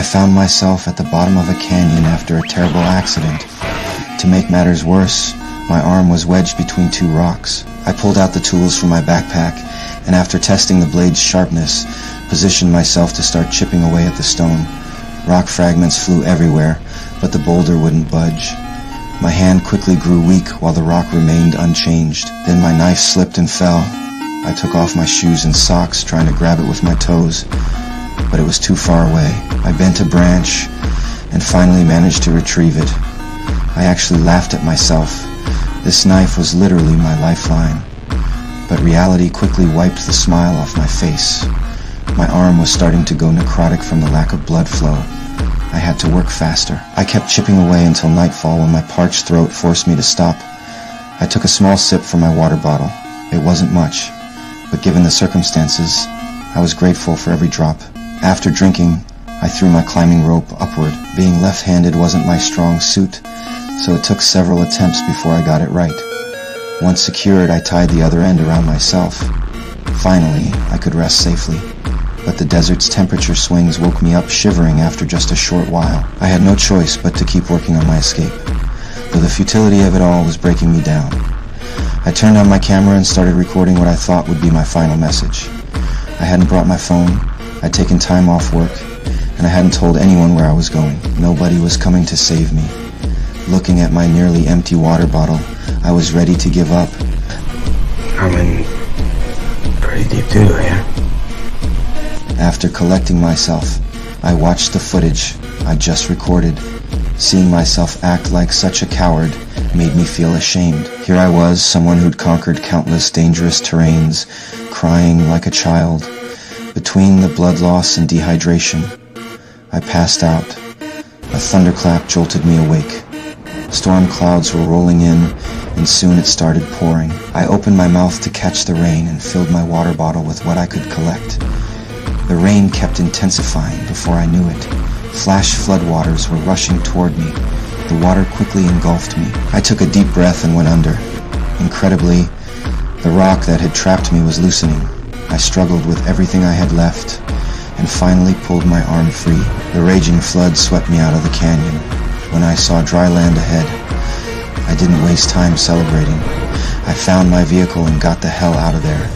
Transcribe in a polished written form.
found myself at the bottom of a canyon after a terrible accident. To make matters worse, my arm was wedged between two rocks. I pulled out the tools from my backpack, and after testing the blade's sharpness, positioned myself to start chipping away at the stone. Rock fragments flew everywhere, but the boulder wouldn't budge. My hand quickly grew weak while the rock remained unchanged. Then my knife slipped and fell. I took off my shoes and socks, trying to grab it with my toes, but it was too far away. I bent a branch and finally managed to retrieve it. I actually laughed at myself. This knife was literally my lifeline. But reality quickly wiped the smile off my face. My arm was starting to go necrotic from the lack of blood flow. I had to work faster. I kept chipping away until nightfall when my parched throat forced me to stop. I took a small sip from my water bottle. It wasn't much, but given the circumstances, I was grateful for every drop. After drinking, I threw my climbing rope upward. Being left-handed wasn't my strong suit, so it took several attempts before I got it right. Once secured, I tied the other end around myself. Finally, I could rest safely. But the desert's temperature swings woke me up shivering after just a short while. I had no choice but to keep working on my escape, though the futility of it all was breaking me down. I turned on my camera and started recording what I thought would be my final message. I hadn't brought my phone, I'd taken time off work, and I hadn't told anyone where I was going. Nobody was coming to save me. Looking at my nearly empty water bottle, I was ready to give up. I'm in pretty deep doo here. After collecting myself, I watched the footage I just recorded. Seeing myself act like such a coward made me feel ashamed. Here I was, someone who'd conquered countless dangerous terrains, crying like a child. Between the blood loss and dehydration, I passed out. A thunderclap jolted me awake. Storm clouds were rolling in, and soon it started pouring. I opened my mouth to catch the rain and filled my water bottle with what I could collect. The rain kept intensifying before I knew it. Flash floodwaters were rushing toward me. The water quickly engulfed me. I took a deep breath and went under. Incredibly, the rock that had trapped me was loosening. I struggled with everything I had left and finally pulled my arm free. The raging flood swept me out of the canyon. When I saw dry land ahead, I didn't waste time celebrating. I found my vehicle and got the hell out of there.